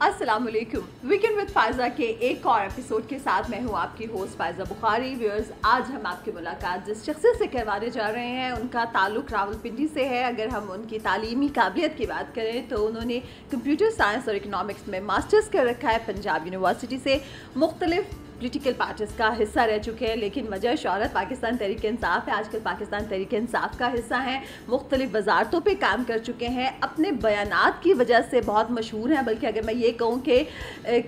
अस्सलाम वालेकुम। Weekend with Faiza के एक और एपिसोड के साथ मैं हूं आपकी होस्ट फायजा बुखारी। व्यूअर्स, आज हम आपकी मुलाकात जिस शख्सियत से करवाने जा रहे हैं उनका ताल्लुक रावलपिंडी से है। अगर हम उनकी तालीमी काबिलियत की बात करें तो उन्होंने कंप्यूटर साइंस और इकनॉमिक्स में मास्टर्स कर रखा है पंजाब यूनिवर्सिटी से। मुख्तलिफ पॉलिटिकल पार्टीज़ का हिस्सा रह चुके हैं, लेकिन वजह शोहरत पाकिस्तान तहरीक इंसाफ है। आजकल पाकिस्तान तहरीक इंसाफ का हिस्सा हैं, मुख्तलिफ वजारतों पे काम कर चुके हैं, अपने बयानात की वजह से बहुत मशहूर हैं। बल्कि अगर मैं ये कहूँ कि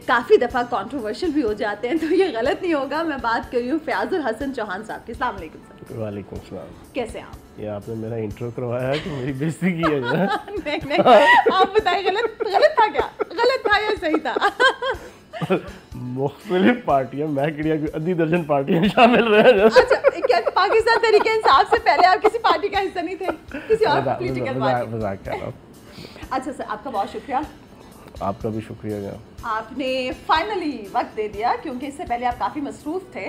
काफ़ी दफ़ा कंट्रोवर्शियल भी हो जाते हैं तो ये गलत नहीं होगा। मैं बात कर रही हूँ फयाजुल हसन चौहान साहब की। अस्सलाम वालेकुम सर। वालेकुम सलाम। कैसे हैं आप? ये आपने मेरा इंट्रो करवाया है कि मेरी बेइज्जती की है ना? नहीं, आप बताइए गलत था क्या? गलत था या सही था? मुख्तलिफ पार्टियां, मैं करिया आधी दर्जन पार्टियां शामिल रहे। अच्छा, क्या पाकिस्तान तहरीक इंसाफ से पहले आप किसी पार्टी का हिस्सा नहीं थे? किसी और पॉलिटिकल पार्टी? मजाक कर रहा हूं। अच्छा सर, आपका बहुत शुक्रिया। आपका भी शुक्रिया। आपने फाइनली वक्त दे दिया, क्योंकि इससे पहले आप काफ़ी मसरूफ़ थे।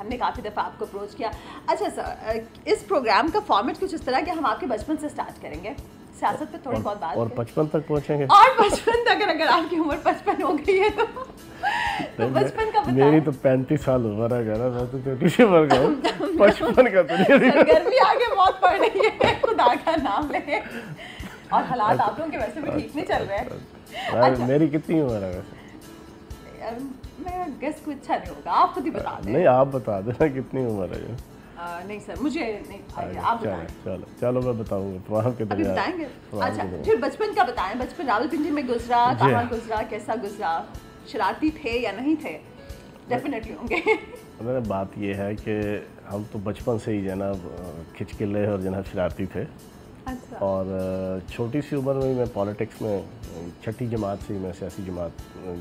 हमने काफ़ी दफ़ा आपको अप्रोच किया। अच्छा सर, इस प्रोग्राम का फॉर्मेट कुछ इस तरह कि हम आपके बचपन से स्टार्ट करेंगे, सियासत पे थोड़ी बहुत बात और 55 तक पहुंचेंगे। और बचपन तक, अगर आपकी उम्र 55 हो गई है तो बचपन का बताएं। मेरी तो 35 साल उम्र है, मैं तो छोटी सी उम्र का हूं। 55 का तो नहीं। गर्मी आगे बहुत पड़ रही है, खुदा का नाम ले। और हालात आप लोगों के वैसे भी ठीक नहीं चल रहे हैं। अच्छा, मेरी कितनी उम्र है वैसे? मैं गेस को इच्छा नहीं होगा, आप खुद ही बता दें। नहीं, आप बता देना कितनी उम्र है। नहीं सर, मुझे नहीं, आप बताएं। चलो मैं बताऊंगा तो आपके अभी बताएंगे। अच्छा, फिर बचपन का बताएं। बचपन रावलपिंडी में गुजरा, कहाँ गुजरा, कैसा गुजरा, शरारती थे या नहीं थे? डेफिनेटली होंगे। बात ये है कि हम तो बचपन से ही जनाब खिचकिले और जनाब शरारती थे। अच्छा। और छोटी सी उम्र में मैं पॉलिटिक्स में, छठी जमात से ही मैं सियासी जमात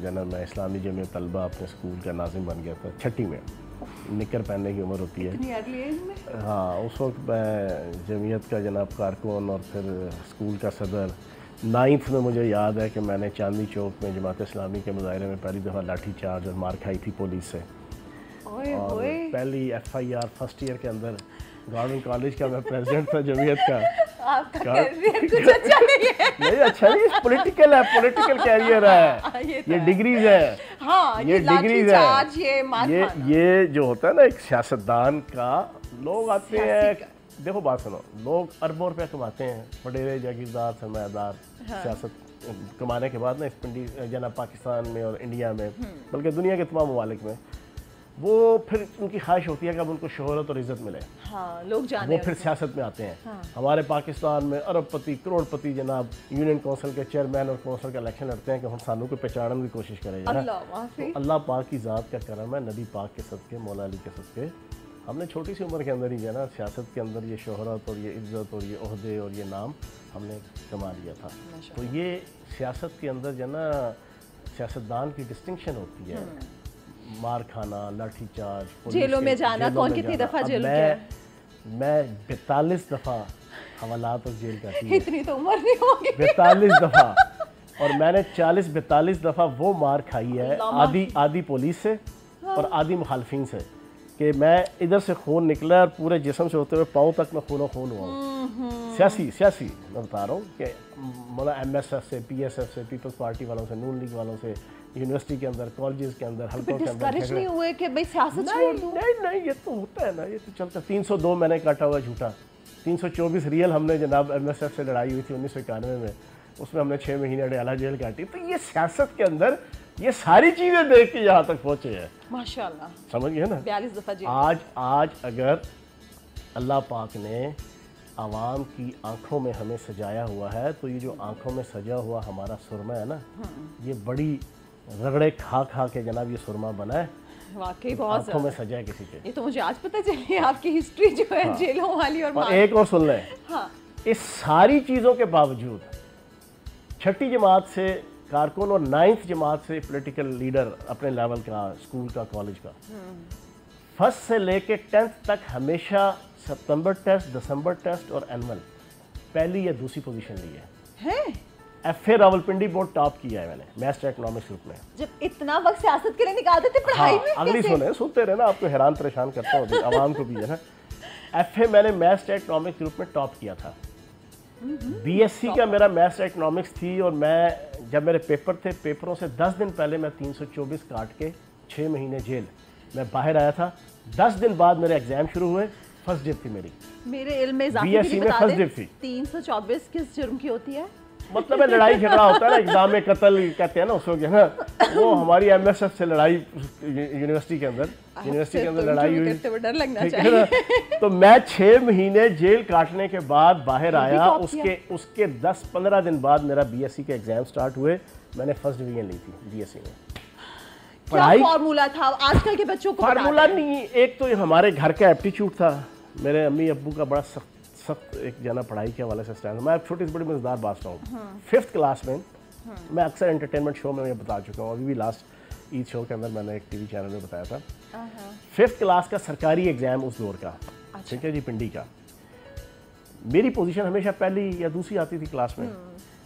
जनाब, मैं इस्लामी जमीयत तलबा अपने स्कूल का नाज़िम बन गया था। छठी में निकर पहनने की उम्र होती है। इतनी अर्ली एज में? हाँ, उस वक्त मैं जमीयत का जनाब कारकुन और फिर स्कूल का सदर। 9th में मुझे याद है कि मैंने चांदनी चौक में जमात इस्लामी के मुजाहरे में पहली दफ़ा लाठी चार्ज और मार खाई थी पुलिस से। और पहली FIR फर्स्ट ईयर के अंदर गवर्नमेंट कॉलेज का मैं प्रेसिडेंट था जमीयत का। आपका कैरियर कुछ अच्छा नहीं है। नहीं, अच्छा नहीं, पॉलिटिकल है, पॉलिटिकल कैरियर है, ये डिग्रीज है। हाँ, ये डिग्रीज है। ये जो होता है ना एक सियासतदान का, लोग आते हैं, देखो बात सुनो, लोग अरबों रुपया कमाते हैं, वडेरे जागीरदार सरमायादार। सियासत कमाने के बाद ना इस पिंडी जना पाकिस्तान में और इंडिया में, बल्कि दुनिया के तमाम ममालिक में, वो फिर उनकी ख्वाहिश होती है कि अब उनको शोहरत और इज़्ज़त मिले। हाँ, लोग जाने वो फिर सियासत में आते हैं। हाँ। हमारे पाकिस्तान में अरबपति करोड़पति जनाब यूनियन काउंसिल के चेयरमैन और काउंसिल का इलेक्शन लड़ते हैं कि हम सानू को पहचानने की कोशिश करेंगे ना। तो अल्लाह पाक की ज़ात का करम है, नबी पाक के सदके, मौला अली के सदके, हमने छोटी सी उम्र के अंदर ही जो है ना सियासत के अंदर ये शोहरत और ये इज़्ज़त और ये ओहदे और ये नाम हमने कमा लिया था। तो ये सियासत के अंदर जो है ना सियासतदान की डिस्टिंक्शन होती है। मार खाना, लाठी चार्ज, जेलों में जाना। कौन कितनी दफ़ा जेल गया? मैं 42 दफ़ा हवालात और जेल काटी है। इतनी तो उम्र नहीं होगी। 42 दफ़ा। और मैंने 40-42 दफ़ा वो मार खाई है, आधी पुलिस से और आधी मुखालफिन से, कि मैं इधर से खून निकला और पूरे जिस्म से होते हुए पाँव तक मैं खून हुआ हूँ। सियासी मैं बता रहा हूँ कि मतलब MSF से, PSF से, पीपल्स पार्टी वालों से, नून लीग वालों से, यूनिवर्सिटी के अंदर, कॉलेजेस के अंदर, हल्कों के अंदर नहीं हुए कि भाई सियासत छोड़ दूं? नहीं, ये तो होता है ना, ये तो चलता। 302 मैंने काटा हुआ झूठा, 324 रियल हमने जनाब MSF से लड़ाई हुई थी 1991 में, उसमें हमने 6 महीने अडयाला जेल काटी। तो ये सियासत के अंदर ये सारी चीज़ें देख के यहाँ तक पहुँचे हैं। माशाल्लाह, समझ गए ना? 42 दफ़ा जेल। आज अगर अल्लाह पाक ने आवाम की आंखों में हमें सजाया हुआ है, तो ये जो आंखों में सजा हुआ हमारा सुरमा है ना, ये बड़ी रगड़े खा के जनाब ये सुरमा बना है। वाकई बहुत आंखों में सजा है किसी के। ये तो मुझे आज पता चली आपकी हिस्ट्री जो है। हाँ। जेलों वाली। और एक और सुन लें। हाँ। इस सारी चीज़ों के बावजूद छठी जमात से कारकुन और 9th जमात से पॉलिटिकल लीडर अपने लेवल का, स्कूल का, कॉलेज का, फर्स्ट से लेके 10th तक हमेशा सितंबर टेस्ट, दिसंबर टेस्ट और एनुअल पहली या दूसरी पोजीशन ली है। FA रावलपिंडी बोर्ड टॉप किया है मैंने मैथ्स इकोनॉमिक्स ग्रुप में। जब इतना वक्त सियासत के लिए निकालते थे पढ़ाई में। अगली सुनते रहे ना, आपको हैरान परेशान करता हूँ, आवाम को भी है ना। FA मैंने मैथ्स इकोनॉमिक्स ग्रुप में टॉप किया था। बीएससी का मेरा मैथ्स इकोनॉमिक्स थी, और मैं जब मेरे पेपर थे, पेपरों से 10 दिन पहले मैं 324 काट के 6 महीने जेल मैं बाहर आया था। 10 दिन बाद मेरे एग्जाम शुरू हुए, फर्स्ट डे थी मेरे इल्म में बीएससी में फर्स्ट डे थी। 324 किस जुर्म की होती है? मतलब है लड़ाई झगड़ा होता है ना, एग्जाम में कत्ल कहते हैं ना उसको, क्या ना, वो हमारी एमएसएफ से लड़ाई यूनिवर्सिटी के अंदर लड़ाई हुई, डर लगना चाहिए। तो मैं 6 महीने जेल काटने के बाद बाहर आया। उसके 10-15 दिन बाद मेरा बीएससी के एग्जाम स्टार्ट हुए। मैंने फर्स्ट डिवीजन ली थी बीएससी में। पढ़ाई फॉर्मूला था आजकल के बच्चों को? फार्मूला नहीं, एक तो हमारे घर का एप्टीट्यूड था। मेरे अम्मी अब्बू का बड़ा सख्त एक जना पढ़ाई के हवाले से स्टैंड। मैं छोटी से बड़ी मजेदार बात हूँ। 5th क्लास में मैं अक्सर एंटरटेनमेंट शो में बता चुका हूँ, अभी भी लास्ट ईद शो के अंदर मैंने एक टीवी चैनल में बताया था। 5th क्लास का सरकारी एग्जाम उस दौर का, ठीक है जी, पिंडी का। मेरी पोजीशन हमेशा पहली या दूसरी आती थी क्लास में।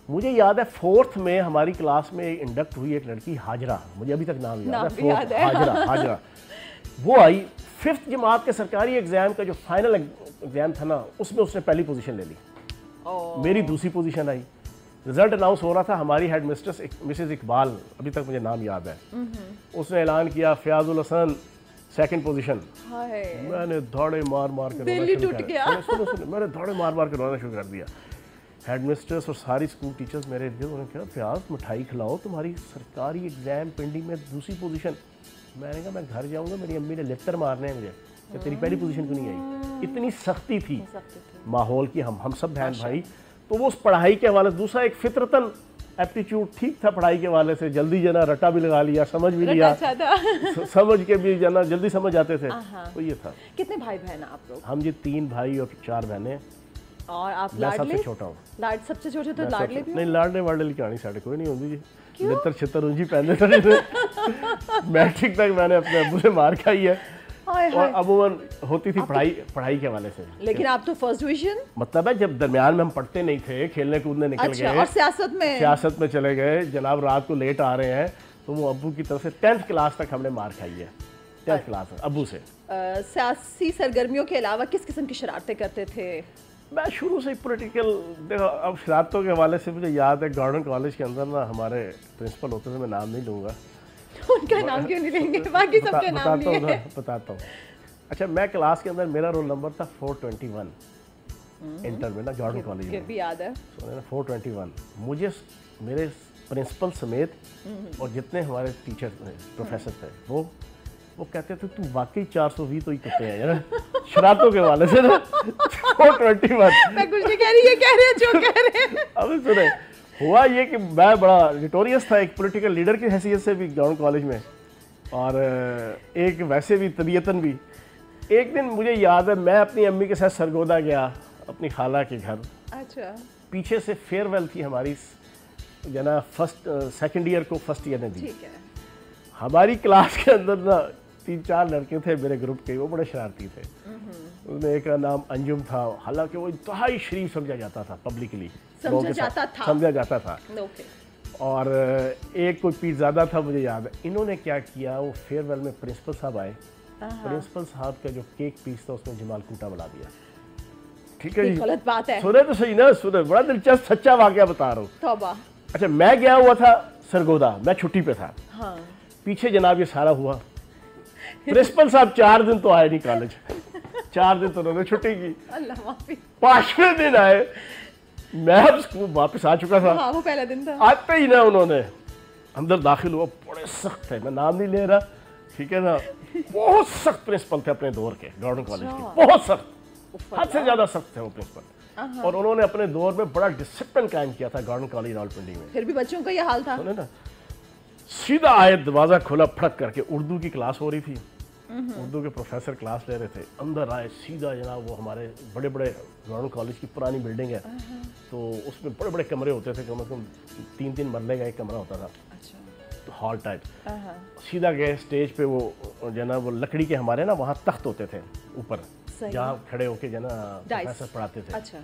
मुझे याद है 4th में हमारी क्लास में इंडक्ट हुई एक लड़की, हाजरा, मुझे अभी तक नाम याद है, हाजरा। वो आई 5th जमात के सरकारी एग्जाम का जो फाइनल एग्जाम था ना, उसमें उसने पहली पोजीशन ले ली। मेरी दूसरी पोजीशन आई। रिजल्ट अनाउंस हो रहा था, हमारी हेड मिस्ट्रेस मिसेस इकबाल, अभी तक मुझे नाम याद है, उसने ऐलान किया फयाजुल हसन 2nd पोजीशन। मैंने धौड़े मार मार के रोना शुरू कर दिया। मैंने धौड़े मार मार के रोना शुरू कर दिया। हेड मिस्ट्रेस और सारी स्कूल टीचर्स मेरे इर्द गिर्द, उन्होंने कहा फयाज मिठाई खिलाओ, तुम्हारी सरकारी एग्जाम पिंडी में दूसरी पोजीशन। मैंने कहा मैं घर जाऊंगा, मेरी अम्मी ने लेक्चर मारने हैं मुझे कि तेरी पहली पोजीशन क्यों नहीं आई। इतनी सख्ती थी माहौल की। हम सब बहन भाई, तो वो उस पढ़ाई के हवाले से, दूसरा एक फितरतन एप्टीट्यूड ठीक था पढ़ाई के हवाले से, जल्दी जना रटा भी लगा लिया, समझ भी लिया, समझ के भी जना जल्दी समझ जाते थे। तो ये था। कितने भाई बहन आप लोग? हम जी 3 भाई और 4 बहनें। और आप मैं सबसे छोटा हूँ। सबसे छोटे तो लाडले भी? नहीं, लाडले वाडले की कहानी साढ़े कोई नहीं होती जी। नितर छितर ऊंची पहनते थे। मैट्रिक तक मैंने अपने अब्बू से मार खाई है, और अमूमन होती थी पढ़ाई के हवाले से। लेकिन आप तो फर्स्ट डिवीजन, मतलब है जब दरमियान में हम पढ़ते नहीं थे, खेलने कूदने निकल गए और सियासत में चले गए, जनाब रात को लेट आ रहे हैं, तो वो अब्बू की तरफ से 10th क्लास तक हमने मार खाई है। 10th क्लास अब्बू से। सियासी सरगर्मियों के अलावा किस किस्म की शरारतें करते थे? मैं शुरू से पॉलिटिकल, देखो अब शरारतों के हवाले से मुझे याद है, गवर्नमेंट कॉलेज के अंदर ना हमारे प्रिंसिपल होते थे, मैं नाम नहीं लूँगा। उनका नाम क्यों नहीं लेंगे, बाकी सबके नाम नहीं है। बताता हूँ। अच्छा, मैं क्लास के अंदर, मेरा रोल नंबर था 421 इंटर में ना, गवर्नमेंट कॉलेज में भी याद है। 421। मुझे मेरे प्रिंसिपल समेत और जितने हमारे टीचर प्रोफेसर थे, वो कहते थे तू वाकई 420 तो ही कुत्ते हैं यार, शरारतों के वाले से ना। 421। मैं कुछ नहीं कह रही, ये कह रहे हैं जो कह रहे हैं। अब सुने, हुआ ये कि मैं बड़ा नोटोरियस था एक पॉलिटिकल लीडर की हैसियत से भी गवर्नमेंट कॉलेज में, और एक वैसे भी तबीयतन भी। एक दिन मुझे याद है, मैं अपनी अम्मी के साथ सरगोदा गया अपनी खाला के घर। अच्छा। पीछे से फेयरवेल थी हमारी, जना सेकंड ईयर को फर्स्ट ईयर ने दी। ठीक है। हमारी क्लास के अंदर ना 3-4 लड़के थे मेरे ग्रुप के, वो बड़े शरारती थे। उसमें एक का नाम अंजुम था, हालांकि वो इंतहाई शरीफ समझा जाता था, पब्लिकली समझा जाता था। और एक कोई पीरजादा था, मुझे याद है। इन्होंने क्या किया, वो फेयरवेल में प्रिंसिपल साहब आए, प्रिंसिपल साहब का जो केक पीस था उसमें जमाल कूटा बना दिया। ठीक है जी, गलत बात है। सुने तो सही ना, सुने, बड़ा दिलचस्प सच्चा वाकया बता रहा हूँ। तौबा। अच्छा, मैं गया हुआ था सरगोदा, मैं छुट्टी पे था। हाँ। पीछे जनाब ये सारा हुआ। प्रिंसिपल साहब 4 दिन तो आए नहीं कॉलेज, 4 दिन तो उन्होंने छुट्टी की। अल्लाह माफी। 5वें दिन आए, मैं अब स्कूल वापस आ चुका था। हाँ, वो पहला दिन था। आते ही ना उन्होंने अंदर दाखिल हुआ, बड़े सख्त थे, मैं नाम नहीं ले रहा, ठीक है ना, बहुत सख्त प्रिंसिपल थे अपने दौर के गवर्नमेंट कॉलेज के, बहुत सख्त, हद से ज्यादा सख्त थे वो प्रिंसिपल। और उन्होंने अपने दौर में बड़ा डिसिप्लिन कायम किया था गवर्नमेंट कॉलेज रावलपिंडी में। फिर भी बच्चों का ये हाल था। सुने ना, सीधा आए, दरवाजा खोला, फड़क करके, उर्दू की क्लास हो रही थी, उर्दू के प्रोफेसर क्लास ले रहे थे, अंदर आए सीधा, जनाब वो हमारे बड़े बड़े गवर्नमेंट कॉलेज की पुरानी बिल्डिंग है, तो उसमें बड़े बड़े कमरे होते थे, कम से कम 3-3 मरले का एक कमरा होता था, तो हॉल टाइप। सीधा गए स्टेज पे, वो जनाब वो लकड़ी के हमारे ना वहाँ तख्त होते थे ऊपर, जहाँ खड़े होके जना प्रोफेसर पढ़ाते थे।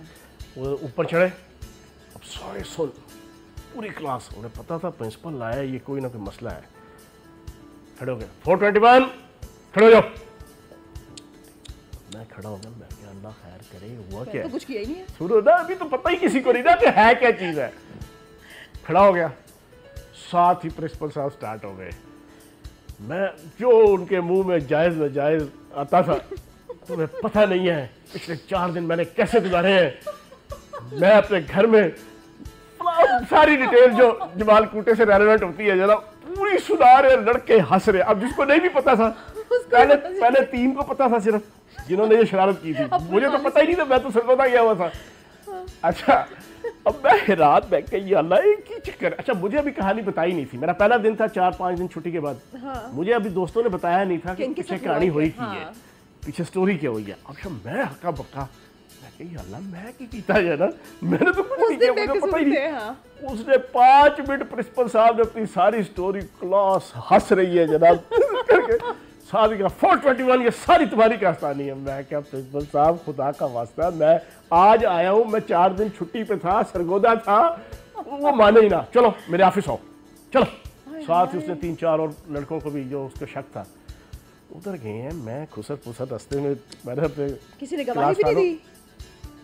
वो ऊपर चढ़े, अब सारे सुन, पूरी क्लास, उन्हें पता था प्रिंसिपल लाया, ये कोई ना कोई मसला है। खड़े हो गए, 421 खड़े हो जाओ। मैं खड़ा हो गया, मैं क्या अल्लाह खैर करे, हुआ क्या? तो कुछ किया ही नहीं है। सुनो ना, अभी तो पता ही किसी को नहीं था कि है क्या चीज़ है। खड़ा हो गया, साथ ही प्रिंसिपल साहब स्टार्ट हो गए। मैं जो उनके मुंह में जायज़ नाजायज़ आता था, तुम्हें पता नहीं है पिछले 4 दिन मैंने कैसे गुजारे हैं। मैं अपने घर में सारी डिटेल जो जमाल कूटे से रेलेवेंट होती है जरा पूरी सुना रहे, लड़के हंस रहे। अब जिसको नहीं भी पता था, पहले 3 को पता था सिर्फ, जिन्होंने ये शरारत की थी। मुझे तो पता ही नहीं था, मैं तो सरगोदा गया हुआ था। अच्छा, अब मैं हैरान, मैं कही अल्लाह की चक्कर। अच्छा, मुझे अभी कहानी बताई नहीं थी, मेरा पहला दिन था 4-5 दिन छुट्टी के बाद। मुझे अभी दोस्तों ने बताया नहीं था कि पीछे कहानी हुई की है, पीछे स्टोरी क्या हुई है। अच्छा, मैं हक्का बक्का, मैं कही अल्लाह मैं की कीता है ना, मैंने तो कुछ नहीं किया, मुझे पता ही नहीं। उसने 5 मिनट प्रिंसिपल साहब ने अपनी सारी स्टोरी, क्लास हंस रही है जनाब करके, सारी का 421 ये सारी तुम्हारी कहानी है। मैं क्या प्रिंसिपल साहब, खुदा का वास्ता, मैं आज आया हूँ, मैं 4 दिन छुट्टी पे था, सरगोदा था, वो माने ही ना, चलो मेरे ऑफिस आओ, चलो। साथ ही उसने 3-4 और लड़कों को भी, जो उसको शक था, उधर गए हैं। मैं खुसर पुसर रास्ते में, मैंने अपने किसी ने गवाही भी नहीं दी।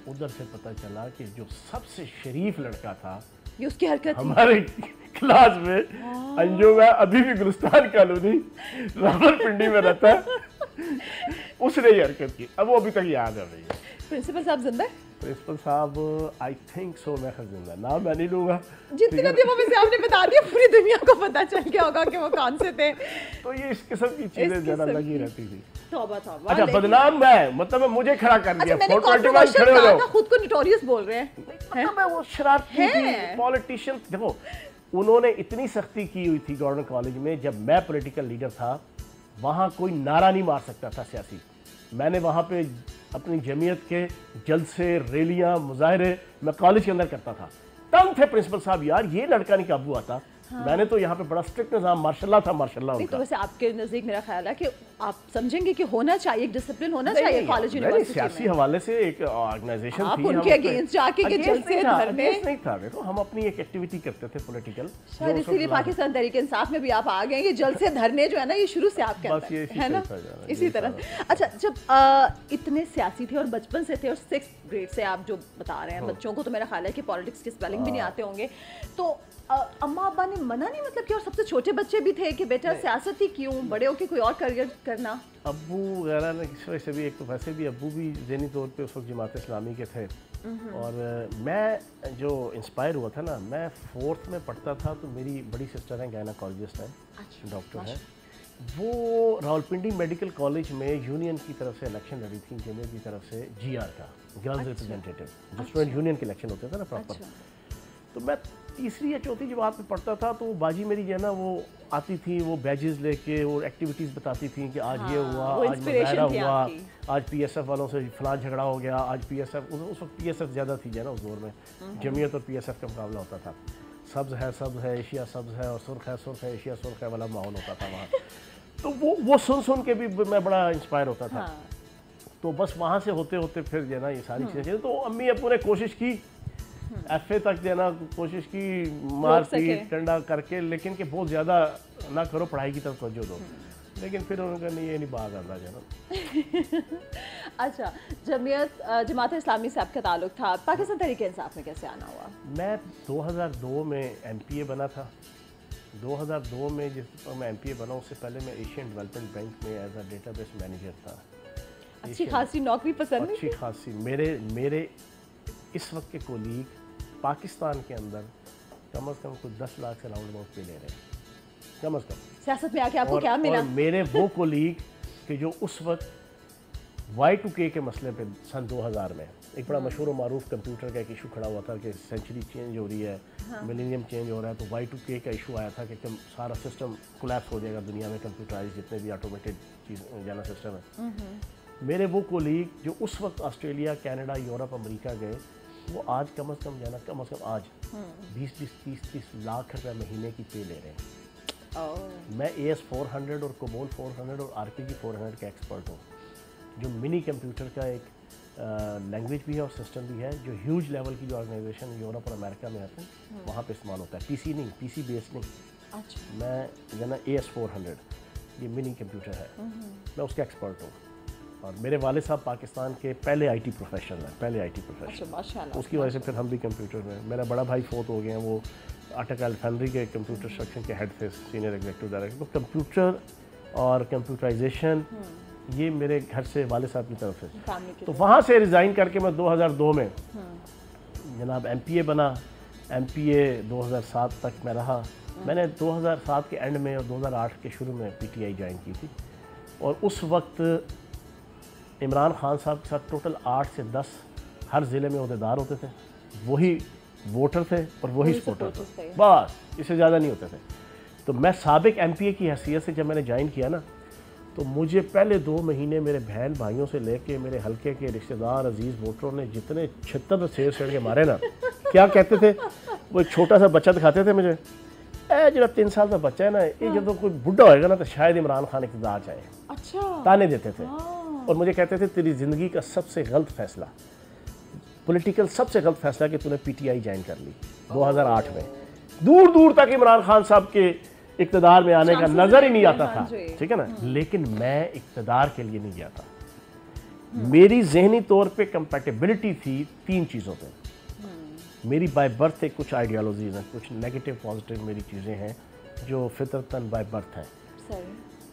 उधर से पता चला कि जो सबसे शरीफ लड़का था, ये उसकी हरकत हमारे क्लास में, अंजुम है, अभी भी गुलिस्तान कॉलोनी रावलपिंडी में रहता है, उसने ये हरकत की। अब वो अभी तक याद है मुझे। प्रिंसिपल साहब जिंदा है? प्रिंसिपल साहब आई थिंक सो, मैं जिंदा, नाम मैं नहीं लूंगा। जितने दिनों में से आपने बता दिया, पूरी दुनिया को पता चल गया होगा कि वो कौन से थे। तो ये इस किस्म की चीजें जरा लगी रहती थी। तौबा तौबा। अच्छा, बदनाम मैं, मतलब मुझे खड़ा कर दिया। मैंने कॉन्ट्रोवर्शियल कहा था, खुद को नोटोरियस बोल रहे हैं। मतलब वो शरारती थी, पॉलिटिशियन। देखो, उन्होंने इतनी सख्ती की हुई थी गवर्नमेंट कॉलेज में, जब मैं पॉलिटिकल लीडर था, वहाँ कोई नारा नहीं मार सकता था सियासी। मैंने वहाँ पे अपनी जमीयत के जलसे, रैलियाँ, मुजाहरे मैं कॉलेज के अंदर करता था। तंग थे प्रिंसिपल साहब, यार ये लड़का नहीं काबू आता। मैंने तो यहाँ पे बड़ा स्ट्रिक्ट निज़ाम, मार्शल्लाह था, मार्शल्लाह उनका। तो वैसे आपके नज़दीक मेरा ख्याल है कि आप समझेंगे कि होना चाहिए, एक डिसिप्लिन होना चाहिए कॉलेज यूनिवर्सिटी में। सियासी हवाले से एक ऑर्गेनाइजेशन थी, आप उनके अगेंस्ट जाके के जलसे धरने नहीं था। देखो, हम अपनी एक एक्टिविटी करते थे पॉलिटिकल, शायद इसीलिए पाकिस्तान तहरीक इंसाफ में भी आप आ गए। ये जलसे धरने जो है ना, ये शुरू से आपके अंदर है ना, इसी तरह। अच्छा, जब इतने सियासी थे और बचपन से थे, और 6th ग्रेड से आप जो बता रहे हैं, बच्चों को तो मेरा ख्याल है कि पॉलिटिक्स के स्पेलिंग भी नहीं आते होंगे, तो अम्मा अब्बा ने मना नहीं, मतलब कि, और सबसे छोटे बच्चे भी थे, कि बेटा सियासत ही क्यों, बड़े होके कोई और करियर करना? अब्बू वगैरह ने किस वजह से भी, एक तो वैसे भी अब्बू भी ज़हनी तौर पे उस वक्त जमात इस्लामी के थे, और मैं जो इंस्पायर हुआ था ना, मैं 4th में पढ़ता था, तो मेरी बड़ी सिस्टर हैं, गायनेकोलॉजिस्ट हैं, डॉक्टर हैं, वो रावलपिंडी मेडिकल कॉलेज में यूनियन की तरफ से इलेक्शन लड़ी थी, जमीयत की तरफ से, GR का, गर्ल्स रिप्रेजेंटेटिव, जो स्टूडेंट यूनियन के इलेक्शन होते थे ना प्रॉपर। तो मैं 3री या 4थी जमात में पढ़ता था, तो वो बाजी मेरी जो है ना, वो आती थी, वो बैजेस लेके और एक्टिविटीज़ बताती थी कि आज ये हुआ, आज मुजाहरा हुआ, आज PSF वालों से फलां झगड़ा हो गया, आज PSF, उस वक्त PSF ज़्यादा थी ना उस दौर में, जमीयत और PSF का मुकाबला होता था। सब्ज़ है, एशिया सब्ज़ है, और सुर्ख है, एशिया सुर्ख है वाला माहौल होता था वहाँ। तो वो सुन के भी मैं बड़ा इंस्पायर होता था। तो बस वहाँ से होते होते फिर जो है ना ये सारी चीज़ें, तो अम्मी अब्बू ने कोशिश की, FA तक जो है ना कोशिश की, मार पीट डंडा करके, लेकिन कि बहुत ज़्यादा ना करो, पढ़ाई की तरफ तवज्जो दो। लेकिन फिर उन्होंने नहीं, ये नहीं बात आता जो ना। अच्छा, जमात इस्लामी से आपका ताल्लुक था, पाकिस्तान तहरीक इंसाफ में कैसे आना हुआ? मैं 2002 में MPA बना था। 2002 में जिस पर मैं MPA बना, उससे पहले मैं एशियन डेवलपमेंट बैंक में एज अ डेटाबेस मैनेजर था। अच्छी खासी नौकरी पसंद? अच्छी खासी। मेरे इस वक्त के कोलीग पाकिस्तान के अंदर कम से कम कुछ 10 लाख से राउंड अबाउट पे ले रहे हैं, कम से कम। सियासत में आके आपको क्या मिला? और मेरे वो कोलीग कि जो उस वक्त Y2K के मसले पे सन 2000 में एक बड़ा मशहूर और मारूफ कंप्यूटर का एक इशू खड़ा हुआ था कि सेंचुरी चेंज हो रही है, मिलेनियम चेंज हो रहा है, तो Y2K का इशू आया था कि सारा सिस्टम कोलैप्स हो जाएगा दुनिया में, कंप्यूटराइज जितने भी ऑटोमेटेड चीज़ जाना सिस्टम है। मेरे वो कोलीग जो उस वक्त ऑस्ट्रेलिया, कनाडा, यूरोप, अमेरिका गए, वो आज कम से कम आज 20-30 लाख रुपए महीने की पे ले रहे हैं। मैं AS400 और कोबोल 400 और RPG 400 का एक्सपर्ट हूँ, जो मिनी कंप्यूटर का एक लैंग्वेज भी है और सिस्टम भी है, जो ह्यूज लेवल की जो ऑर्गेनाइजेशन यूरोप और अमेरिका में आते हैं वहाँ पे इस्तेमाल होता है। PC बेस्ड नहीं। अच्छा। मैं जो ना AS400 ये मिनी कंप्यूटर है, मैं उसका एक्सपर्ट हूँ। और मेरे वाले साहब पाकिस्तान के पहले आईटी प्रोफेशनल हैं, पहले आईटी प्रोफेशनल। माशाल्लाह। उसकी वजह से फिर हम भी कंप्यूटर में, मेरा बड़ा भाई फोत हो गए हैं, वो आर्टिकल फैनरी के कंप्यूटर सेक्शन के हेड थे, सीनियर एग्जीक्यूटिव डायरेक्टर। तो कंप्यूटर और कंप्यूटराइजेशन ये मेरे घर से वाले साहब की तरफ से। तो वहाँ से रिज़ाइन करके मैं 2002 में जनाब MPA बना। MPA 2007 तक मैं रहा। मैंने 2007 के एंड में और 2008 के शुरू में PTI ज्वाइन की थी। और उस वक्त इमरान खान साहब के साथ टोटल 8 से 10 हर ज़िले में अहदेदार होते थे, वही वोटर थे और वही सपोर्टर थे, बस इससे ज़्यादा नहीं होते थे। तो मैं साबिक MPA की हैसियत से जब मैंने ज्वाइन किया ना, तो मुझे पहले 2 महीने मेरे बहन भाइयों से लेके मेरे हल्के के रिश्तेदार अजीज़ वोटरों ने जितने 76 शेर शेर के मारे ना, क्या कहते थे, वो एक छोटा सा बच्चा दिखाते थे मुझे, जो 3 साल का बच्चा है ना, ये जब कोई बुढ़ा होएगा ना तो शायद इमरान खान इक़्तिदार जाए। अच्छा। ताने देते थे और मुझे कहते थे तेरी ज़िंदगी का सबसे गलत फैसला, पॉलिटिकल सबसे गलत फैसला कि तूने PTI ज्वाइन कर ली 2008 में। दूर दूर तक इमरान खान साहब के इक़्तिदार में आने का नज़र ही नहीं आता था, ठीक है ना। लेकिन मैं इक़्तिदार के लिए नहीं गया था। मेरी ज़हनी तौर पे कंपैटिबिलिटी थी 3 चीज़ों पे। मेरी बाय बर्थ एक कुछ आइडियोलॉजीज़ हैं, कुछ नेगेटिव पॉजिटिव मेरी चीज़ें हैं जो फितरतन बाय बर्थ हैं।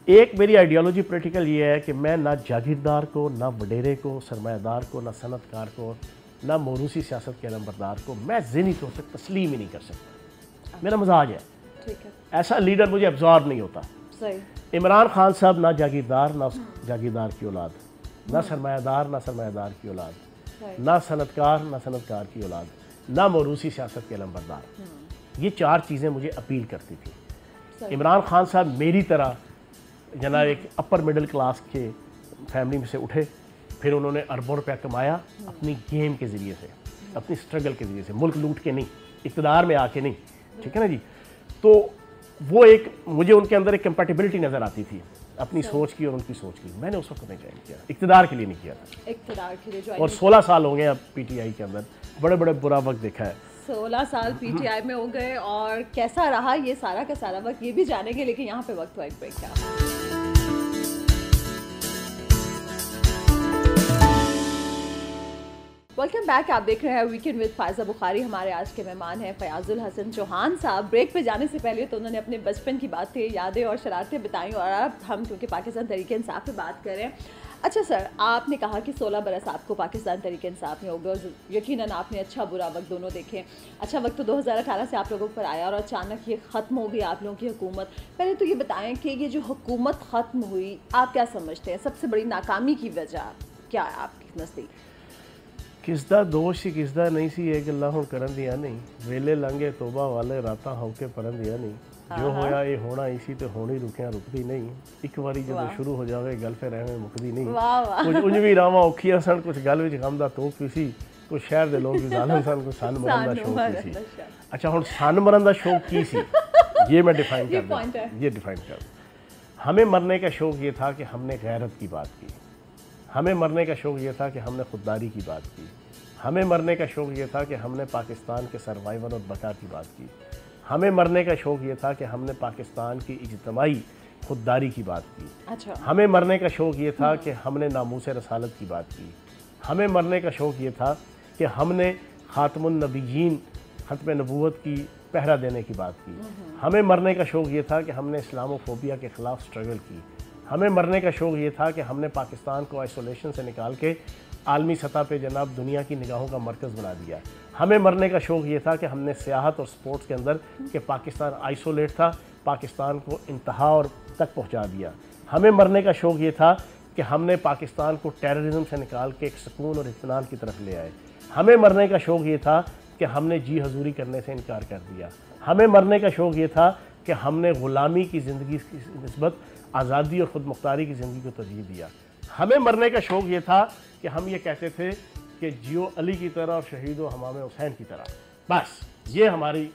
एक मेरी आइडियोलॉजी पॉलिटिकल ये है कि मैं ना जागीरदार को, ना वडेरे को, सरमायादार को, ना सनतकार को, ना मोरूसी सियासत के नंबरदार को मैं ज़हनी तौर से तस्लीम ही नहीं कर सकता। मेरा मजाज है, ठीक है, ऐसा लीडर मुझे अब्जॉर्ब नहीं होता। सही। इमरान खान साहब ना जागीरदार, ना जागीरदार की औलाद, ना सरमायादार, ना सरमायादार की औलाद, ना सनतकार, ना सनतकार की औलाद, ना मोरूसी सियासत के नंबरदार। ये 4 चीज़ें मुझे अपील करती थी। इमरान खान साहब मेरी तरह जना एक अपर मिडिल क्लास के फैमिली में से उठे, फिर उन्होंने अरबों रुपया कमाया अपनी गेम के ज़रिए से, अपनी स्ट्रगल के ज़रिए से, मुल्क लूट के नहीं, इक़्तिदार में आके नहीं, ठीक है ना जी। तो वो एक मुझे उनके अंदर एक कंपैटिबिलिटी नज़र आती थी अपनी सोच की और उनकी सोच की। मैंने उस वक्त नहीं ज्वाइन किया, इक़्तिदार के लिए नहीं किया था, इक़्तिदार के लिए। और 16 साल हो गए अब PTI के अंदर, बड़े बड़े बुरा वक्त देखा है। 16 साल PTI में हो गए, और कैसा रहा ये सारा का सारा वक्त, ये भी जानेंगे। लेकिन यहाँ पे वक्त वाइट ब्रेक का। Welcome back. आप देख रहे हैं वीकेंड विद फायजा बुखारी। हमारे आज के मेहमान हैं फयाजुल हसन चौहान साहब। ब्रेक पे जाने से पहले तो उन्होंने अपने बचपन की बातें, यादें और शरारतें बताई, और अब हम क्योंकि पाकिस्तान तहरीक इंसाफ पे बात करें। अच्छा सर, आपने कहा कि 16 बरस आपको पाकिस्तान तहरीक इंसाफ में हो गए, और यकीनन आपने अच्छा बुरा वक्त दोनों देखे। अच्छा वक्त तो 2018 से आप लोगों पर आया, और अचानक ये ख़त्म हो गई आप लोगों की हुकूमत। पहले तो ये बताएं कि ये जो हुकूमत ख़त्म हुई, आप क्या समझते हैं सबसे बड़ी नाकामी की वजह क्या है आपके नज़दीक? किसदा दोष ही किसदा नहीं सी, ये गल्लां हुण करन दियां नहीं, वेले लंघे तोबा वाले रातां होके परन दियां नहीं, जो होया ये होना ही सी ते होनी रुकिया रुकदी नहीं, एक बारी जदों शुरू हो जावे गल फिर एवें मुकदी नहीं। कुछ उंज भी रावां औखियां सन, कुछ गल विच गम दा तोप भी सी, कुछ शहर दे लोग भी जालन सन, कुछ सन मरन दा शौक भी सी। अच्छा हुण सन मरन दा शौक की सी, ये मैं डिफाइन कर दूं, ये डिफाइन कर। हमें मरने का शौक ये था कि हमने गैरत की बात की, हमें मरने का शौक़ ये था कि हमने खुददारी की बात की, हमें मरने का शौक़ ये था कि हमने पाकिस्तान के सर्वाइवल और बका की बात की, हमें मरने का शौक़ ये था कि हमने पाकिस्तान की इज्तिमाई खुददारी की बात की। अच्छा। हमें मरने का शौक़ ये था कि हमने नामूस रसालत की बात की, हमें मरने का शौक़ ये था कि हमने ख़ातमुन नबीयीन ख़त्म नबूवत की पहरा देने की बात की, हमें मरने का शौक़ ये था कि हमने इस्लामोफोबिया के ख़िलाफ़ स्ट्रगल की, हमें मरने का शौक़ ये था कि हमने पाकिस्तान को आइसोलेशन से निकाल के आलमी सतह पे जनाब दुनिया की निगाहों का मरकज़ बना दिया। हमें मरने का शौक़ ये था कि हमने सियाहत और स्पोर्ट्स के अंदर कि पाकिस्तान आइसोलेट था, पाकिस्तान को इंतहा और तक पहुँचा दिया। हमें मरने का शौक़ ये था कि हमने पाकिस्तान को टेररिज्म से निकाल के एक सुकून और इत्मीनान की तरफ ले आए। हमें मरने का शौक़ ये था कि हमने जी हजूरी करने से इनकार कर दिया। हमें मरने का शौक़ ये था कि हमने ग़ुलामी की ज़िंदगी की निस्बत आज़ादी और ख़ुद मुख्तारी की ज़िंदगी को तरजीह दिया। हमें मरने का शौक़ ये था कि हम ये कहते थे कि जियो अली की तरह और शहीदो हमामे हुसैन की तरह। बस ये हमारी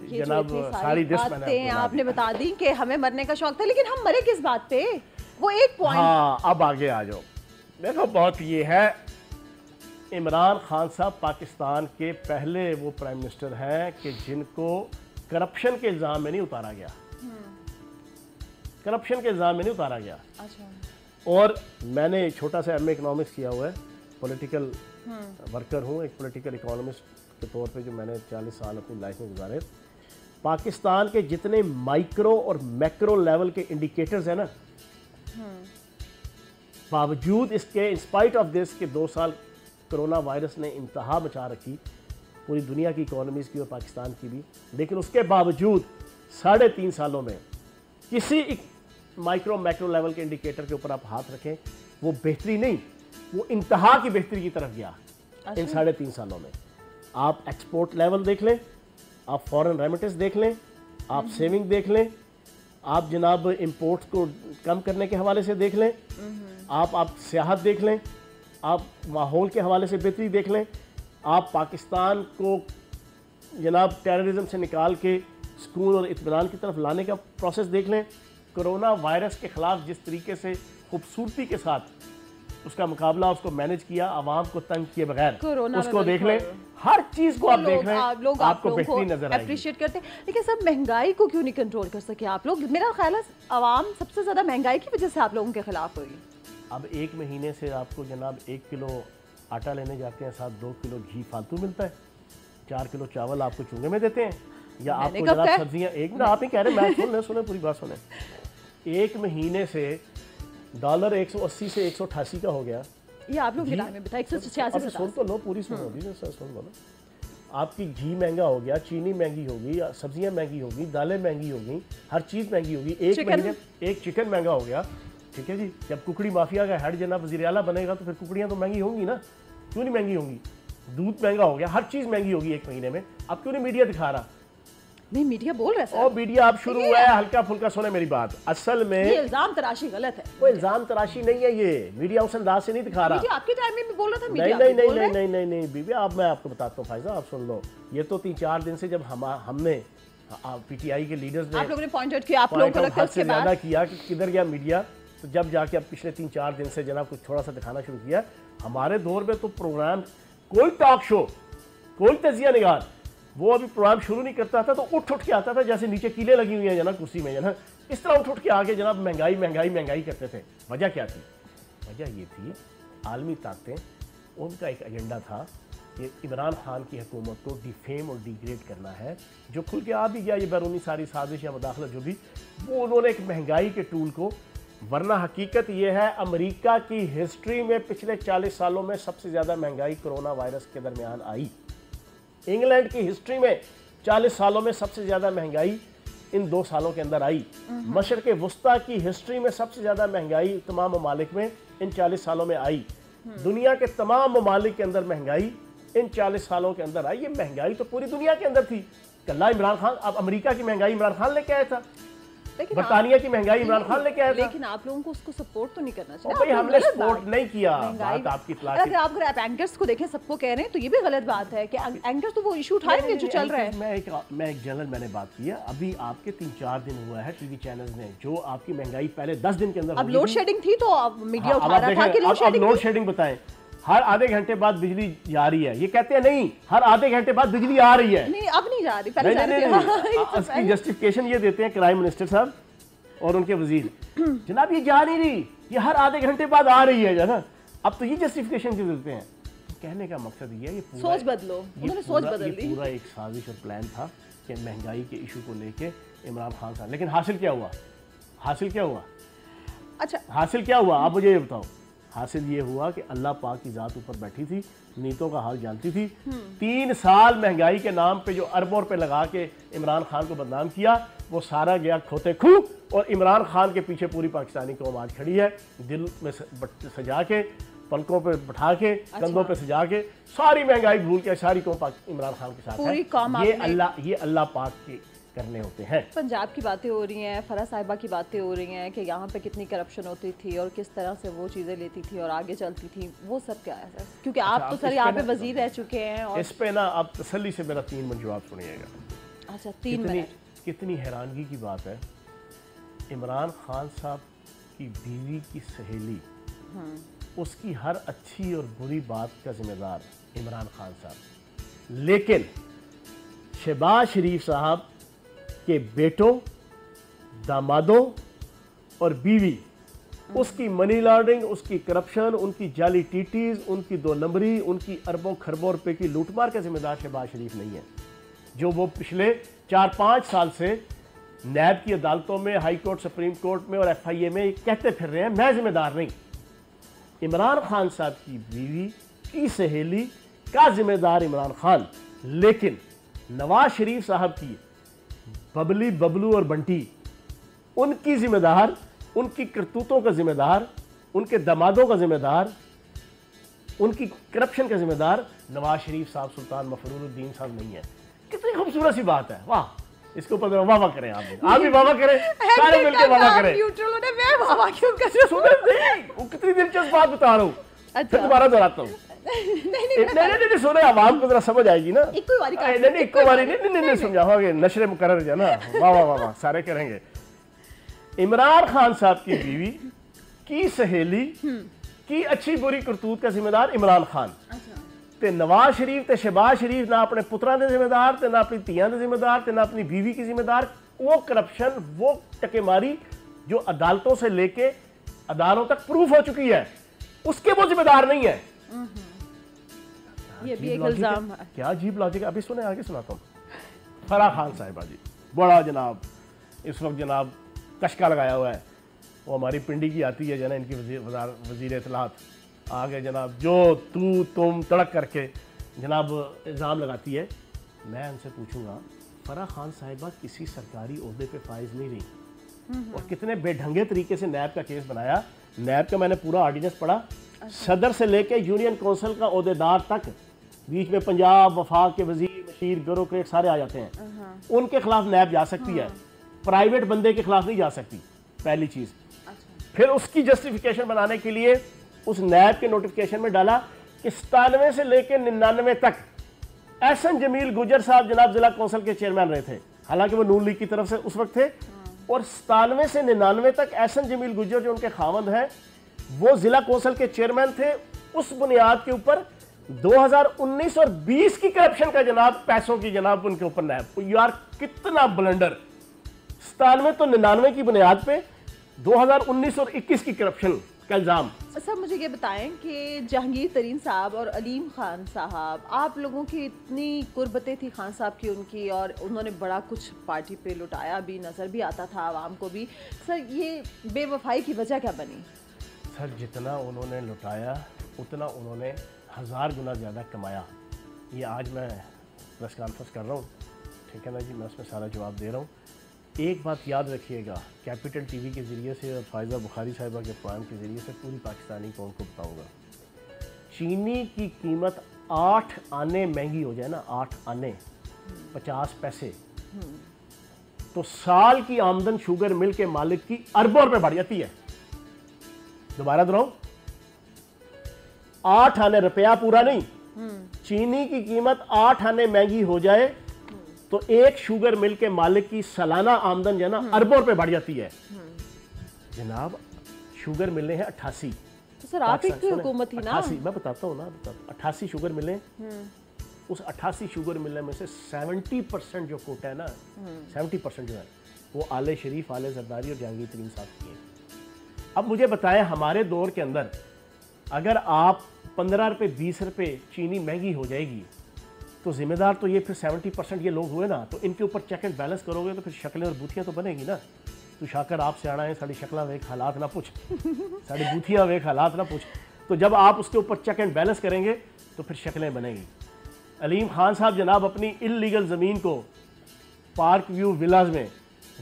जनाब सारी बातें आपने बता दी कि हमें मरने का शौक़ था, लेकिन हम मरे किस बात पे? वो एक पॉइंट। हाँ, अब आगे आ जाओ। देखो बहुत ये है, इमरान खान साहब पाकिस्तान के पहले वो प्राइम मिनिस्टर हैं कि जिनको करप्शन के इल्ज़ाम में नहीं उतारा गया, करप्शन के इल्ज़ाम में नहीं उतारा गया। अच्छा। और मैंने छोटा सा MA इकोनॉमिक्स किया हुआ है, पॉलिटिकल वर्कर हूँ, एक पॉलिटिकल इकोनॉमिस्ट के तौर पे जो मैंने 40 साल अपनी लाइफ में गुजारे। पाकिस्तान के जितने माइक्रो और मैक्रो लेवल के इंडिकेटर्स हैं ना, बावजूद इसके इंस्पाइट ऑफ दिस के 2 साल कोरोना वायरस ने इंतहा मचा रखी पूरी दुनिया की इकोनॉमीज़ की और पाकिस्तान की भी, लेकिन उसके बावजूद 3.5 सालों में किसी एक माइक्रो मैक्रो लेवल के इंडिकेटर के ऊपर आप हाथ रखें, वो बेहतरी नहीं, वो इंतहा की बेहतरी की तरफ गया इन 3.5 सालों में। आप एक्सपोर्ट लेवल देख लें, आप फॉरेन रेमिटेंस देख लें, आप सेविंग देख लें, आप जनाब इंपोर्ट्स को कम करने के हवाले से देख लें, आप सियाहत देख लें, आप माहौल के हवाले से बेहतरी देख लें, आप पाकिस्तान को जनाब टेररिज्म से निकाल के सुकून और इत्मीनान की तरफ लाने का प्रोसेस देख लें। कोरोना वायरस के ख़िलाफ़ जिस तरीके से खूबसूरती के साथ उसका मुकाबला, उसको मैनेज किया, आवाम को तंग किए बगैर, उसको देख लें, हर चीज़ को आप देख रहे हैं, लोग आपको बेहतरी नजर आएगी। अप्रिशिएट करते हैं, लेकिन सब महंगाई को क्यों नहीं कंट्रोल कर सके आप लोग? मेरा ख्याल है आवाम सबसे ज़्यादा महंगाई की वजह से आप लोगों के खिलाफ हुई। अब 1 महीने से आपको जनाब 1 किलो आटा लेने जाते हैं, साथ 2 किलो घी फालतू मिलता है, 4 किलो चावल आपको चूंगे में देते हैं, या आपको जनाब सब्जियां, एक मिनट आप ही कह रहे हैं, मैं सुने पूरी बात सुने। 1 महीने से डॉलर 180 से 188 का हो गया। ये आप लोग में बताया 186 सुन तो लो, पूरी सुन लो ना। आपकी घी महंगा हो गया, चीनी महंगी होगी, सब्जियां महंगी होगी, दालें महंगी होगी, हर चीज़ महंगी होगी। 1 महीने एक चिकन महंगा हो गया, ठीक है जी। जब कुकड़ी माफिया का हेड जनाब वज़ीर आला बनेगा तो फिर कुकड़ियाँ तो महंगी होंगी ना, क्यों नहीं महंगी होंगी? दूध महंगा हो गया, हर चीज़ महंगी होगी 1 महीने में। अब क्यों नहीं मीडिया दिखा रहा? नहीं, मीडिया बोल रहा है। और मीडिया अब शुरू हुआ है, हल्का फुल्का सुने मेरी बात। असल में ये इल्जाम तराशी गलत है। वो इल्जाम तराशी नहीं है, ये मीडिया उस अंदाज से नहीं दिखा रहा। आपके टाइम में भी बोल रहा था मीडिया। नहीं बीबी, अब मैं आपको बताता हूँ फायजा, आप सुन लो। ये तो 3-4 दिन से जब हमने PTI के लीडर्स ने, आप लोगों ने पॉइंट आउट किया, आप लोगों को लगता है उसके बाद ज़्यादा किया कि किधर गया मीडिया, तो जब जाके अब पिछले 3-4 दिन से जनाब कुछ थोड़ा सा दिखाना शुरू किया। हमारे दौर में तो प्रोग्राम, कोई टॉक शो, कोई तजिया निगार, वो अभी प्रोग्राम शुरू नहीं करता था तो उठ के आता था, जैसे नीचे कीलें लगी हुई हैं जना कुर्सी में, जना इस तरह उठ के आके जनाब महंगाई करते थे। वजह क्या थी? वजह ये थी, आलमी ताकतें, उनका एक एजेंडा था कि इमरान खान की हुकूमत को डिफेम और डिग्रेड करना है। जो खुल के आ भी गया, ये बैरूनी सारी साजिश या मुदाखलत जो भी, वो उन्होंने एक महंगाई के टूल को, वरना हकीकत ये है अमेरिका की हिस्ट्री में पिछले 40 सालों में सबसे ज़्यादा महंगाई कोरोना वायरस के दरमियान आई। इंग्लैंड की हिस्ट्री में 40 सालों में सबसे ज़्यादा महंगाई इन 2 सालों के अंदर आई। मशरक़ वस्ता की हिस्ट्री में सबसे ज़्यादा महंगाई तमाम ममालिक में इन 40 सालों में आई। दुनिया के तमाम ममालिक के अंदर महंगाई इन 40 सालों के अंदर आई। ये महंगाई तो पूरी दुनिया के अंदर थी। कल्ला इमरान खान, अब अमेरिका की महंगाई इमरान खान लेके आया था, बरतानिया की महंगाई इमरान खान लेके आया था। लेकिन आप लोगों को उसको सपोर्ट तो नहीं करना चाहिए। भाई हमने सपोर्ट नहीं किया। बात आपकी अगर आप एंकर्स को देखें, सबको कह रहे हैं, तो ये भी गलत बात है कि एंकर्स तो वो इशू उठाएंगे जो चल रहा है। मैं एक जनरल मैंने बात की है, अभी आपके 3-4 दिन हुआ है टीवी चैनल्स ने जो आपकी महंगाई पहले 10 दिन के अंदर, अब लोड शेडिंग थी तो मीडिया उठा रहा था कि लोड शेडिंग बताएं। हर आधे घंटे बाद बिजली जा रही है, ये कहते हैं नहीं, हर आधे घंटे बाद बिजली आ रही है। नहीं, अब नहीं जा रही, पहले जा रही थी। उसकी जस्टिफिकेशन ये देते हैं प्राइम मिनिस्टर साहब और उनके वजीर, जनाब ये जा नहीं रही, ये हर आधे घंटे बाद आ रही है ना। अब तो ये जस्टिफिकेशन क्यों देते हैं? तो कहने का मकसद ये है, ये सोच बदलो, उन्होंने सोच बदल दी। पूरा एक साजिश और प्लान था कि महंगाई के इशू को लेके इमरान खान साहब, लेकिन हासिल क्या हुआ? अच्छा, हासिल क्या हुआ आप मुझे ये बताओ। हासिल ये हुआ कि अल्लाह पाक की ज़ात ऊपर बैठी थी, नीतों का हाल जानती थी। 3 साल महंगाई के नाम पे जो अरबों रुपए लगा के इमरान खान को बदनाम किया, वो सारा गया खोते खू। और इमरान खान के पीछे पूरी पाकिस्तानी कौम आज खड़ी है, दिल में सजा के, पलकों पे बैठा के, कंधों पे सजा के, सारी महंगाई भूल के सारी कौम इमरान खान के साथ है। ये अल्लाह पाक के करने होते हैं। पंजाब की बातें हो रही हैं, फरा साहिबा की बातें हो रही हैं कि यहाँ पे कितनी करप्शन होती थी और किस तरह से वो चीज़ें लेती थी और आगे चलती थी, वो सब क्या है सर? क्योंकि आप तो सर यहाँ पे वजीर रह चुके हैं। और इस पे ना आप तसल्ली से मेरा 3 मिनट जवाब सुनिएगा। अच्छा, 3 मिनट। कितनी हैरानगी की बात है, इमरान खान साहब की बीवी की सहेली, उसकी हर अच्छी और बुरी बात का जिम्मेदार इमरान खान साहब, लेकिन शहबाज शरीफ साहब के बेटों, दामादों और बीवी उसकी मनी लॉन्ड्रिंग, उसकी करप्शन, उनकी जाली टीटीज, उनकी 2 नंबरी, उनकी अरबों खरबों रुपए की लूटमार का जिम्मेदार शहबाज शरीफ नहीं है। जो वो पिछले 4-5 साल से नैब की अदालतों में, हाई कोर्ट, सुप्रीम कोर्ट में और FIA में कहते फिर रहे हैं मैं जिम्मेदार नहीं। इमरान खान साहब की बीवी की सहेली का जिम्मेदार इमरान खान, लेकिन नवाज शरीफ साहब की बबली, बबलू और बंटी उनकी जिम्मेदार, उनकी करतूतों का जिम्मेदार, उनके दामादों का जिम्मेदार, उनकी करप्शन का जिम्मेदार नवाज शरीफ साहब, सुल्तान मफरूरुद्दीन साहब नहीं है। कितनी खूबसूरत सी बात है, वाह। इसके ऊपर वाह वाह करें, आप भी वाह वाह करें, सारे मिलकर वाह वाह करें। मैं वाह वाह क्यों कर रही हूं? वो कितनी दिलचस्प बात बता रहा हूँ। अच्छा। फिर दोबारा दोहराता हूँ। नहीं सुने, आवाम को जरा समझ आएगी ना। इक्को बारी नहीं समझाओगे, नशरे मुकर्रर है ना। वाह वाह वाह वाह सारे करेंगे। इमरान खान साहब की बीवी की सहेली की अच्छी बुरी करतूत का जिम्मेदार इमरान खान। ते नवाज शरीफ ते शहबाज शरीफ ना अपने पुत्रां दे जिम्मेदार, ते ना अपनी धीआं दे जिम्मेदार, ते ना अपनी बीवी की जिम्मेदार। वो करप्शन, वो टकेमारी जो अदालतों से लेके अदालतों तक प्रूफ हो चुकी है, उसके वो जिम्मेदार नहीं है। ये भी एक इल्जाम है। क्या अजीब लॉजिक है। अभी सुने, आगे सुनाता हूँ। फराह खान साहिबा जी बड़ा जनाब इस वक्त जनाब कशका लगाया हुआ है। वो हमारी पिंडी की आती है जना, इनकी वजीर इतलात आगे जनाब जो तू तुम तड़क करके जनाब इल्ज़ाम लगाती है। मैं उनसे पूछूंगा, फराह खान साहिबा किसी सरकारी ओहदे पे फाइज नहीं रही और कितने बेढंगे तरीके से नैब का केस बनाया। नैब का मैंने पूरा ऑर्डिनेंस पढ़ा, सदर से लेके यूनियन काउंसिल का ओहदेदार तक, बीच में पंजाब वफाक के वजीर, बशीर, ब्यूरोक्रेट सारे आ जाते हैं। उनके खिलाफ नैब जा सकती है, प्राइवेट बंदे के खिलाफ नहीं जा सकती, पहली चीज। फिर उसकी जस्टिफिकेशन बनाने के लिए उस नैब के नोटिफिकेशन में डाला कि 97 से लेकर 99 तक एहसन जमील गुजर साहब जनाब जिला काउंसिल के चेयरमैन रहे थे, हालांकि वो नून लीग की तरफ से उस वक्त थे। और 97 से 99 तक एहसन जमील गुजर जो उनके खामंद हैं वो जिला काउंसिल के चेयरमैन थे। उस बुनियाद के ऊपर 2019 और 20 की करप्शन का जनाब, पैसों की जनाब उनके ऊपर नैब। यार कितना ब्लंडर। 97 तो 99 की बुनियाद पे 2019 और 21 की करप्शन का इल्जाम। सर मुझे ये बताएं कि जहांगीर तरीन साहब और अलीम खान साहब, आप लोगों की इतनी कुर्बतें थी खान साहब की उनकी, और उन्होंने बड़ा कुछ पार्टी पे लुटाया भी, नज़र भी आता था आवाम को भी। सर ये बेवफाई की वजह क्या बनी? सर जितना उन्होंने लुटाया उतना उन्होंने 1000 गुना ज़्यादा कमाया। ये आज मैं प्रेस कॉन्फ्रेंस कर रहा हूँ, ठीक है ना जी, मैं उसमें सारा जवाब दे रहा हूँ। एक बात याद रखिएगा, कैपिटल टीवी के ज़रिए से और फायज़ा बुखारी साहिबा के प्रोग्राम के ज़रिए से पूरी पाकिस्तानी कौम को बताऊँगा, चीनी की कीमत 8 आने महंगी हो जाए ना, 8 आने 50 पैसे, तो साल की आमदन शुगर मिल के मालिक की अरबों रुपए बढ़ जाती है। दोबारा दोहराऊं, 8 आने, रुपया पूरा नहीं, चीनी की कीमत 8 आने महंगी हो जाए तो एक शुगर मिल के मालिक की सालाना आमदन जो ना अरबों रुपए बढ़ जाती है। जनाब शुगर मिले हैं 88। तो सर आप एक हुकूमत ही ना। 88 मैं बताता हूँ ना, 88 शुगर मिले। उस 88 शुगर मिलने में से 70% जो कोटा है ना, 70% जो है वो आले शरीफ, आले जरदारी और जहांगीर तरीन साहब की है। अब मुझे बताएं, हमारे दौर के अंदर अगर आप 15 रुपये 20 रुपये चीनी महंगी हो जाएगी तो जिम्मेदार तो ये फिर 70% ये लोग हुए ना। तो इनके ऊपर चेक एंड बैलेंस करोगे तो फिर शक्लें और बूथियाँ तो बनेगी ना। तो शाकर आपसे आना है, साड़ी शक्ला वेख हालात ना पूछ, साड़ी बूथियाँ वेख हालात ना पूछ। तो जब आप उसके ऊपर चेक एंड बैलेंस करेंगे तो फिर शक्लें बनेंगी। अलीम खान साहब जनाब अपनी इल्लीगल ज़मीन को पार्क व्यू विलाज में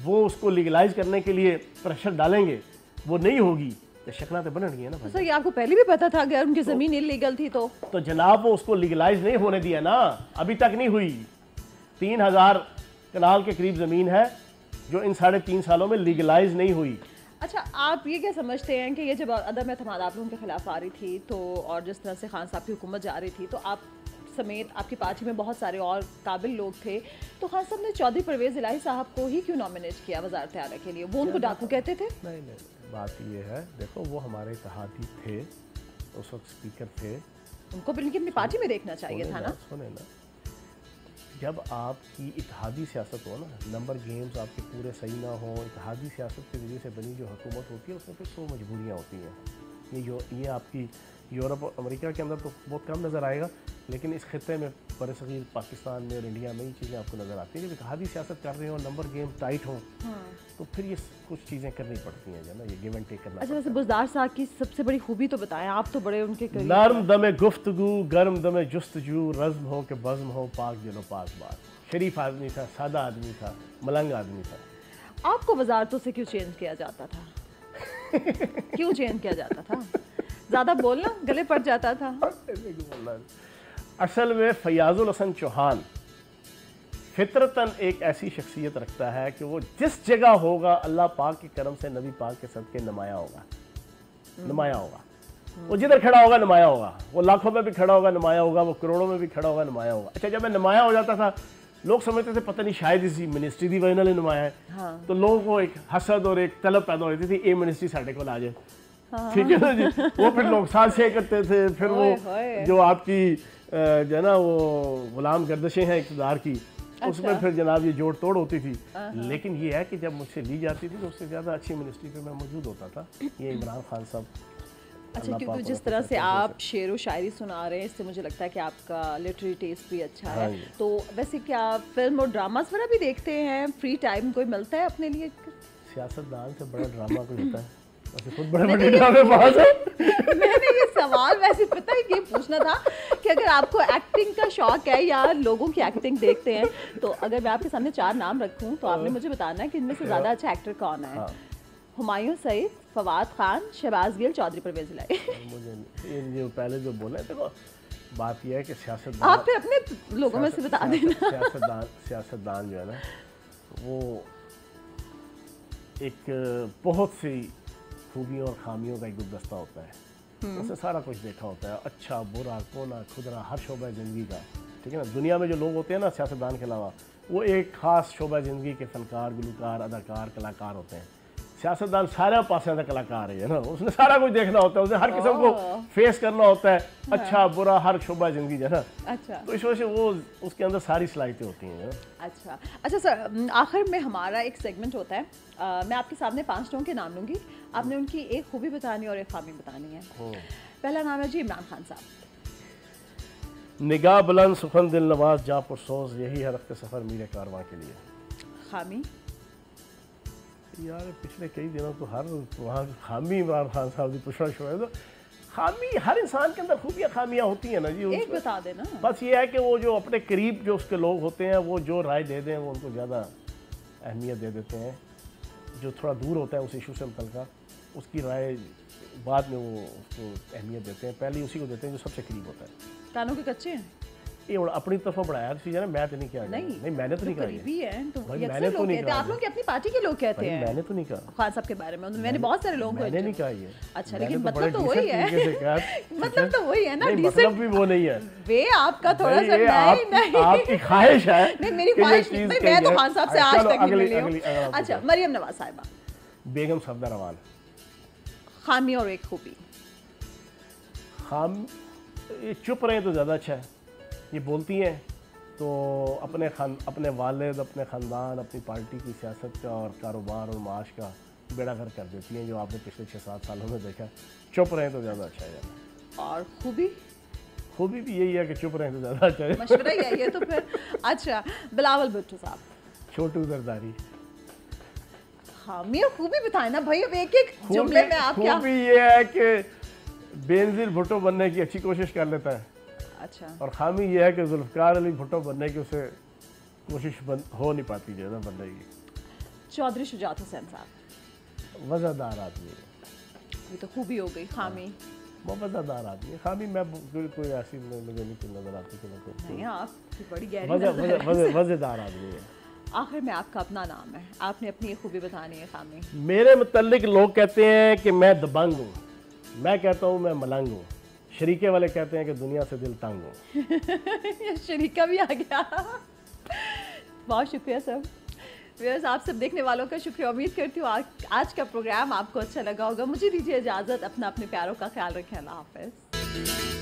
वो उसको लीगलाइज करने के लिए प्रेशर डालेंगे, वो नहीं होगी तो शक्ला तो बननी है ना। सर ये आपको पहले भी पता था अगर उनकी ज़मीन इल्लीगल थी तो जनाब वो उसको लीगलाइज नहीं होने दिया ना, अभी तक नहीं हुई। 3000 कनाल के करीब ज़मीन है जो इन 3.5 सालों में लीगलाइज नहीं हुई। अच्छा आप ये क्या समझते हैं कि ये जब अदम एतमाद आप लोगों के खिलाफ आ रही थी तो, और जिस तरह से खान साहब की हुकूमत जा रही थी, तो आप समेत आपकी पार्टी में बहुत सारे और काबिल लोग थे, तो खान साहब ने चौधरी परवेज़ इलाही साहब को ही क्यों नॉमिनेट किया वज़ारत आला के लिए? वो उनको डाकू कहते थे? नहीं, बात ये है, देखो वो हमारे इत्तेहादी थे, उस वक्त स्पीकर थे, उनको बिल्कुल अपनी पार्टी में देखना चाहिए था ना। सुने ना, जब आपकी इत्तेहादी सियासत हो ना, नंबर गेम्स आपके पूरे सही ना हो, इत्तेहादी सियासत के ज़रिए से बनी जो हुकूमत होती है उसमें फिर 100 मजबूरियाँ होती हैं। ये आपकी यूरोप और अमेरिका के अंदर तो बहुत कम नज़र आएगा, लेकिन इस खत्े में बरसगीर पाकिस्तान में और इंडिया में ये चीज़ें आपको नज़र आती हैं। जब इत्तेहादी सियासत कर रहे हो, नंबर गेम टाइट हो, तो फिर ये कुछ चीज़ें करनी पड़ती हैं जो ना, ये गिव एंड टेक करना। अच्छा, वैसे बुज़दार साहब की सबसे बड़ी खूबी तो बताएं, आप तो बड़े उनके करीब। नर्म दमे गुफ्तगू, गर्म दमे जुस्तजू, रज़्म हो के बज़्म हो, पाक दिलो पाक बात। शरीफ आदमी था, सादा आदमी था, मलंग आदमी था। आपको वजारतों से क्यों चेंज किया जाता था? क्यों चेंज किया जाता था? ज़्यादा बोलना गले पड़ जाता था। असल में फयाजुल हसन चौहान फितरतन एक ऐसी शख्सियत रखता है कि वो जिस जगह होगा अल्लाह पाक के करम से, नबी पाक के सदके नुमाया होगा, नुमाया होगा। वो जिधर खड़ा होगा नुमाया होगा, वो लाखों में भी खड़ा होगा नुमाया होगा, वो करोड़ों में भी खड़ा होगा नुमाया होगा। अच्छा, जब मैं नुमाया हो जाता था, लोग समझते थे पता नहीं शायद इसी मिनिस्ट्री की वजह नाल नुमाया है। हाँ। तो लोगों को एक हसद और एक तलब पैदा होती थी, ये मिनिस्ट्री साढ़े को आ जाए। हाँ। ठीक है ना जी। वो फिर लोग साथ शेयर करते थे, फिर वो जो आपकी जो है ना वो गुलाम गर्दिशें हैं इक़्तिदार की, उसमें फिर जनाब ये जोड़ तोड़ होती थी। लेकिन ये है कि जब मुझसे ली जाती थी तो उससे ज़्यादा अच्छी मिनिस्ट्री पे मैं मौजूद होता था। ये इमरान खान साहब। अच्छा, क्योंकि जिस तरह से आप शेर व शायरी सुना रहे हैं, इससे मुझे लगता है कि आपका लिटरेरी टेस्ट भी अच्छा है। तो वैसे क्या फिल्म और ड्रामास वगैरह भी देखते हैं? फ्री टाइम कोई मिलता है अपने लिए? सियासतदान से बड़ा ड्रामा कोई होता है? खुद बड़े ड्रामे बाज है। मैंने ये सवाल वैसे पता है ये पूछना था कि अगर आपको एक्टिंग का शौक है या लोगों की एक्टिंग देखते हैं, तो अगर मैं आपके सामने 4 नाम रखूं तो आपने मुझे बताना है कि इनमें से ज़्यादा अच्छा एक्टर कौन है। हुमायूं सईद, फवाद खान, शहबाज गिल, चौधरी परवेज इलाही। मुझे ये पहले जो बोला है, देखो बात यह है कि सियासतदान, आप फिर अपने लोगों में से बता देना। सियासतदान जो है ना, वो एक बहुत सी खूबियों और खामियों का एक गुलदस्ता होता है। उससे सारा कुछ देखा होता है, अच्छा बुरा कोना खुदरा, हर शोबा ज़िंदगी का। ठीक है ना, दुनिया में जो लोग होते हैं ना सियासतदान के अलावा, वो एक ख़ास शोबा ज़िंदगी के फ़नकार, गुलकार, अदाकार, कलाकार होते हैं। सियासतदान सारे पासे का कलाकार है ना, उसने सारा कुछ देखना होता है, उसे हर किस्म को फेस करना होता है, अच्छा बुरा हर शोबा ज़िंदगी है ना। अच्छा, तो इस वजह से वो उसके अंदर सारी सलाहियतें होती हैं। अच्छा सर, आखिर में हमारा एक सेगमेंट होता है, मैं आपके सामने 5 लोगों के नाम लूँगी, आपने उनकी एक खूबी बतानी और एक खामी बतानी है। पहला नाम है जी इमरान खान साहब। निगाह बुलंद, सुखन दिल नवाज, जा पुरसोज, यही है रफ्ते सफ़र मेरे कारवां के लिए। खामी? यार पिछले कई दिनों तो हर वहाँ खामी इमरान खान साहब की पुछना शुरू है। तो खामी हर इंसान के अंदर खूबियाँ खामियाँ होती हैं ना जी, एक बता देना। बस ये है कि वो जो अपने करीब जो उसके लोग होते हैं, वो जो राय दे दें वो उनको ज़्यादा अहमियत दे देते हैं। जो थोड़ा दूर होता है उस इशू से मुतल्लिक़, उसकी राय बाद में वो उसको अहमियत देते हैं, पहले उसी को देते हैं जो सबसे करीब होता है। कानों के कच्चे हैं ये अपनी तरफ बढ़ाया चीज़ है ना, मैं तो नहीं किया। नहीं मैंने तो नहीं कहा, करीबी है तो मैंने तो नहीं कहा। आप लोग अपनी पार्टी के लोग कहते हैं, मैंने तो नहीं कहा खान साहब के बारे में, मैंने बहुत सारे लोगों को। मैंने नहीं कहा ये। अच्छा, लेकिन मतलब तो वही है। मतलब तो वही है ना, मतलब भी वो नहीं है। वे आपका थोड़ा सा नहीं, आपकी ख्वाहिश है। नहीं मेरी ख्वाहिश नहीं, मैं तो खान साहब से आज तक नहीं मिली हूँ। अच्छा, मरियम नवाज साहिबा। बेगम सफदर रवान। खामी और एक खूबी? ये चुप रहे तो ज़्यादा अच्छा है, ये बोलती हैं तो अपने वालिद, अपने ख़ानदान, अपनी पार्टी की सियासत का और कारोबार और माश का बेड़ा गर्क कर देती हैं, जो आपने पिछले 6-7 सालों में देखा। चुप रहें तो ज़्यादा अच्छा है। और खूबी? खूबी भी यही है कि चुप रहें तो ज़्यादा अच्छा है। मशवरा ही है ये तो फिर। अच्छा, बिलावल भुट्टो साहब। छोटू जरदारी। खामी और खूबी बताएं ना भाई, अब एक एक जुमले में आप क्या? खूबी ये है कि बेनज़ीर भुट्टो बनने की अच्छी कोशिश कर लेता है। अच्छा। और खामी ये है कि जुल्फ़िकार अली भुट्टो बनने की उसे कोशिश हो नहीं पाती जो है ना बनने की। चौधरी शुजात हुसैन साहब। वज़ादार आदमी। ये तो खूबी हो गई। खामी? वो वज़ादार आदमी। खामी मैं कोई ऐसी मुझे नहीं नज़र आती कि नहीं, आप बड़ी गहरी वज़ादार आदमी है। आखिर में आपका अपना नाम है, आपने अपनी एक खूबी बतानी है। खामी? मेरे मुतल्लिक लोग कहते हैं कि मैं दबंग हूँ, मैं कहता हूँ मैं मलंग हूँ, शरीके वाले कहते हैं कि दुनिया से दिल तंग हो। शरीका भी आ गया। बहुत शुक्रिया सब व्यूअर्स, आप सब देखने वालों का शुक्रिया। उम्मीद करती हूँ आज का प्रोग्राम आपको अच्छा लगा होगा। मुझे दीजिए इजाज़त, अपने प्यारों का ख्याल रखें। अल्लाह हाफ़िज़।